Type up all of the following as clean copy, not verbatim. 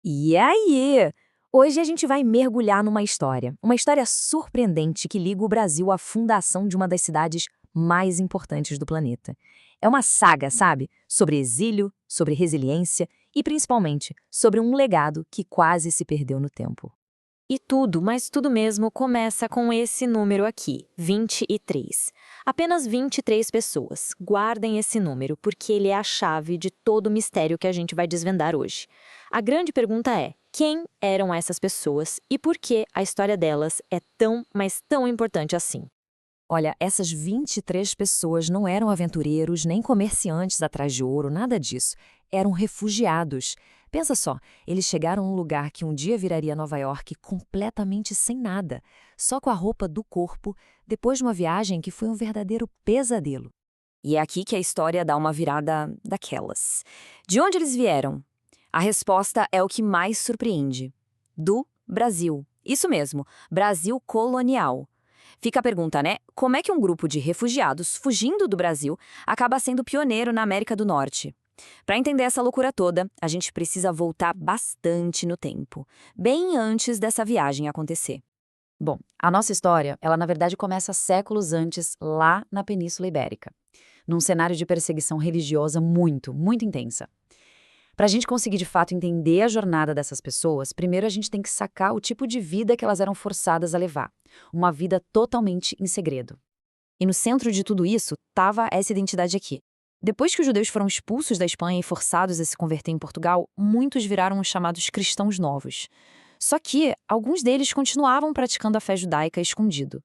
E aí? Hoje a gente vai mergulhar numa uma história surpreendente que liga o Brasil à fundação de uma das cidades mais importantes do planeta. É uma saga, sabe? Sobre exílio, sobre resiliência e principalmente sobre um legado que quase se perdeu no tempo. E tudo, mas tudo mesmo, começa com esse número aqui, 23. Apenas 23 pessoas. Guardem esse número, porque ele é a chave de todo o mistério que a gente vai desvendar hoje. A grande pergunta é: quem eram essas pessoas e por que a história delas é tão, mas tão importante assim? Olha, essas 23 pessoas não eram aventureiros nem comerciantes atrás de ouro, nada disso. Eram refugiados. Pensa só, eles chegaram a um lugar que um dia viraria Nova York completamente sem nada, só com a roupa do corpo, depois de uma viagem que foi um verdadeiro pesadelo. E é aqui que a história dá uma virada daquelas. De onde eles vieram? A resposta é o que mais surpreende. Do Brasil. Isso mesmo, Brasil colonial. Fica a pergunta, né? Como é que um grupo de refugiados fugindo do Brasil acaba sendo pioneiro na América do Norte? Para entender essa loucura toda, a gente precisa voltar bastante no tempo, bem antes dessa viagem acontecer. Bom, a nossa história, ela na verdade começa séculos antes, lá na Península Ibérica, num cenário de perseguição religiosa muito intensa. Para a gente conseguir de fato entender a jornada dessas pessoas, primeiro a gente tem que sacar o tipo de vida que elas eram forçadas a levar. Uma vida totalmente em segredo. E no centro de tudo isso estava essa identidade aqui. Depois que os judeus foram expulsos da Espanha e forçados a se converter em Portugal, muitos viraram os chamados cristãos novos. Só que alguns deles continuavam praticando a fé judaica escondido.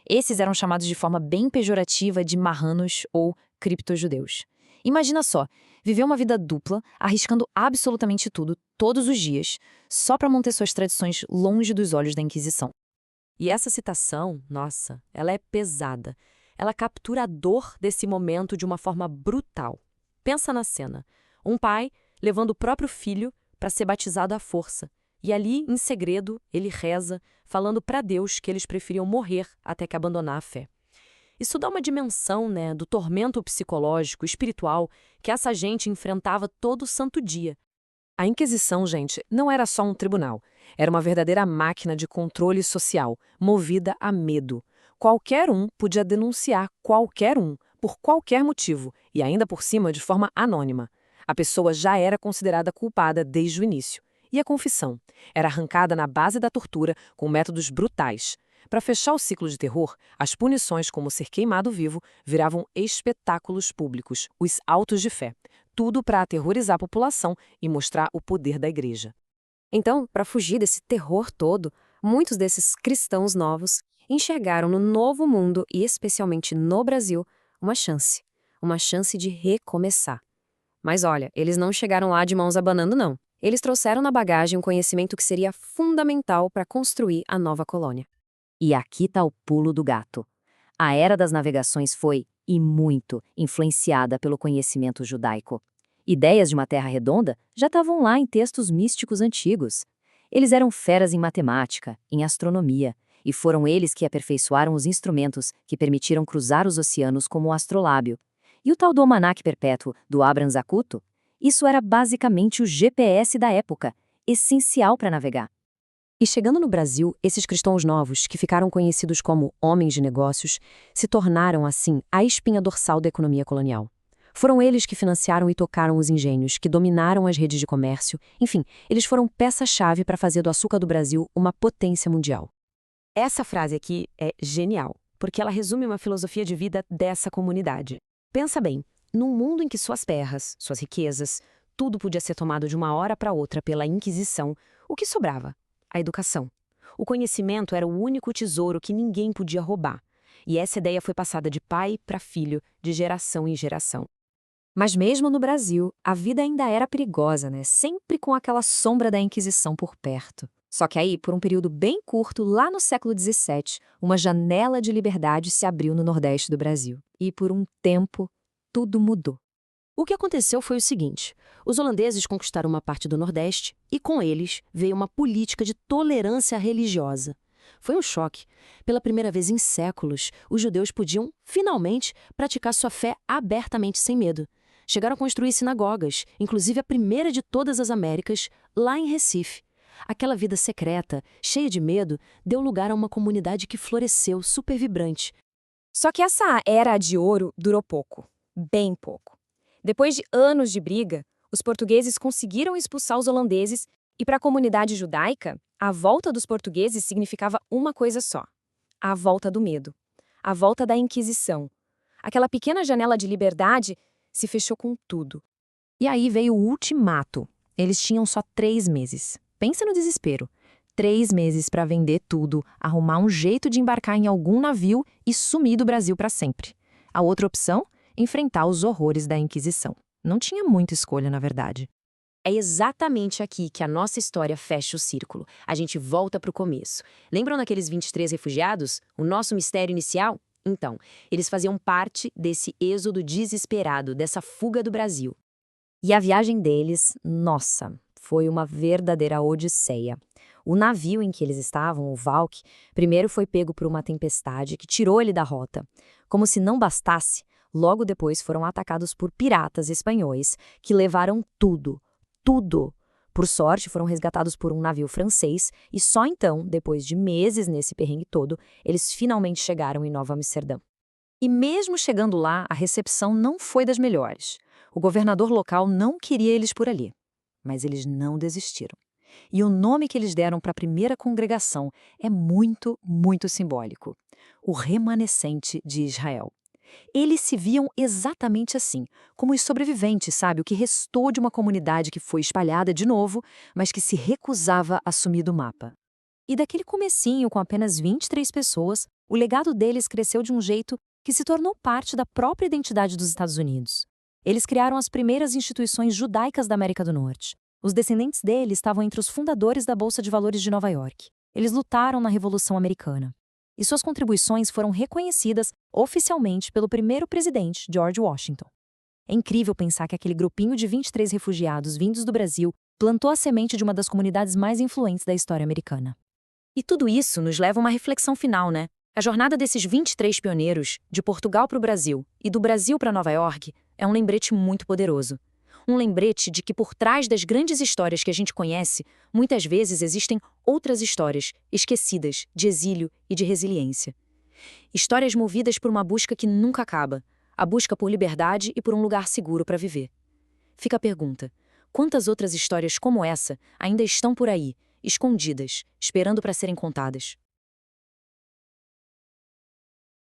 Esses eram chamados de forma bem pejorativa de marranos ou criptojudeus. Imagina só, viver uma vida dupla, arriscando absolutamente tudo, todos os dias, só para manter suas tradições longe dos olhos da Inquisição. E essa citação, nossa, ela é pesada. Ela captura a dor desse momento de uma forma brutal. Pensa na cena. Um pai levando o próprio filho para ser batizado à força. E ali, em segredo, ele reza, falando para Deus que eles preferiam morrer até que abandonar a fé. Isso dá uma dimensão, né, do tormento psicológico, espiritual, que essa gente enfrentava todo santo dia. A Inquisição, gente, não era só um tribunal. Era uma verdadeira máquina de controle social, movida a medo. Qualquer um podia denunciar qualquer um, por qualquer motivo, e ainda por cima de forma anônima. A pessoa já era considerada culpada desde o início. E a confissão? Era arrancada na base da tortura com métodos brutais. Para fechar o ciclo de terror, as punições, como ser queimado vivo, viravam espetáculos públicos, os autos de fé. Tudo para aterrorizar a população e mostrar o poder da igreja. Então, para fugir desse terror todo, muitos desses cristãos novos enxergaram no novo mundo, e especialmente no Brasil, uma chance de recomeçar. Mas olha, eles não chegaram lá de mãos abanando, não. Eles trouxeram na bagagem um conhecimento que seria fundamental para construir a nova colônia. E aqui está o pulo do gato. A era das navegações foi, e muito, influenciada pelo conhecimento judaico. Ideias de uma terra redonda já estavam lá em textos místicos antigos. Eles eram feras em matemática, em astronomia, e foram eles que aperfeiçoaram os instrumentos que permitiram cruzar os oceanos como o astrolábio. E o tal do almanaque perpétuo do Abraham Zacuto? Isso era basicamente o GPS da época, essencial para navegar. E chegando no Brasil, esses cristãos novos, que ficaram conhecidos como homens de negócios, se tornaram, assim, a espinha dorsal da economia colonial. Foram eles que financiaram e tocaram os engenhos, que dominaram as redes de comércio. Enfim, eles foram peça-chave para fazer do açúcar do Brasil uma potência mundial. Essa frase aqui é genial, porque ela resume uma filosofia de vida dessa comunidade. Pensa bem, num mundo em que suas terras, suas riquezas, tudo podia ser tomado de uma hora para outra pela Inquisição, o que sobrava? A educação. O conhecimento era o único tesouro que ninguém podia roubar. E essa ideia foi passada de pai para filho, de geração em geração. Mas mesmo no Brasil, a vida ainda era perigosa, né? Sempre com aquela sombra da Inquisição por perto. Só que aí, por um período bem curto, lá no século XVII, uma janela de liberdade se abriu no Nordeste do Brasil. E por um tempo, tudo mudou. O que aconteceu foi o seguinte: os holandeses conquistaram uma parte do Nordeste e, com eles, veio uma política de tolerância religiosa. Foi um choque. Pela primeira vez em séculos, os judeus podiam, finalmente, praticar sua fé abertamente sem medo. Chegaram a construir sinagogas, inclusive a primeira de todas as Américas, lá em Recife. Aquela vida secreta, cheia de medo, deu lugar a uma comunidade que floresceu, super vibrante. Só que essa era de ouro durou pouco, bem pouco. Depois de anos de briga, os portugueses conseguiram expulsar os holandeses e para a comunidade judaica, a volta dos portugueses significava uma coisa só: a volta do medo, a volta da Inquisição. Aquela pequena janela de liberdade se fechou com tudo. E aí veio o ultimato. Eles tinham só 3 meses. Pensa no desespero. 3 meses para vender tudo, arrumar um jeito de embarcar em algum navio e sumir do Brasil para sempre. A outra opção? Enfrentar os horrores da Inquisição. Não tinha muita escolha, na verdade. É exatamente aqui que a nossa história fecha o círculo. A gente volta para o começo. Lembram daqueles 23 refugiados? O nosso mistério inicial? Então, eles faziam parte desse êxodo desesperado, dessa fuga do Brasil. E a viagem deles, nossa, foi uma verdadeira odisseia. O navio em que eles estavam, o Valk, primeiro foi pego por uma tempestade que tirou ele da rota. Como se não bastasse, logo depois foram atacados por piratas espanhóis que levaram tudo. Tudo! Por sorte, foram resgatados por um navio francês e só então, depois de meses nesse perrengue todo, eles finalmente chegaram em Nova Amsterdã. E mesmo chegando lá, a recepção não foi das melhores. O governador local não queria eles por ali. Mas eles não desistiram. E o nome que eles deram para a primeira congregação é muito, muito simbólico: o Remanescente de Israel. Eles se viam exatamente assim, como os sobreviventes, sabe? O que restou de uma comunidade que foi espalhada de novo, mas que se recusava a sumir do mapa. E daquele comecinho, com apenas 23 pessoas, o legado deles cresceu de um jeito que se tornou parte da própria identidade dos Estados Unidos. Eles criaram as primeiras instituições judaicas da América do Norte. Os descendentes deles estavam entre os fundadores da Bolsa de Valores de Nova York. Eles lutaram na Revolução Americana. E suas contribuições foram reconhecidas oficialmente pelo primeiro presidente, George Washington. É incrível pensar que aquele grupinho de 23 refugiados vindos do Brasil plantou a semente de uma das comunidades mais influentes da história americana. E tudo isso nos leva a uma reflexão final, né? A jornada desses 23 pioneiros, de Portugal para o Brasil e do Brasil para Nova York, é um lembrete muito poderoso. Um lembrete de que por trás das grandes histórias que a gente conhece, muitas vezes existem outras histórias, esquecidas, de exílio e de resiliência. Histórias movidas por uma busca que nunca acaba, a busca por liberdade e por um lugar seguro para viver. Fica a pergunta: quantas outras histórias como essa ainda estão por aí, escondidas, esperando para serem contadas?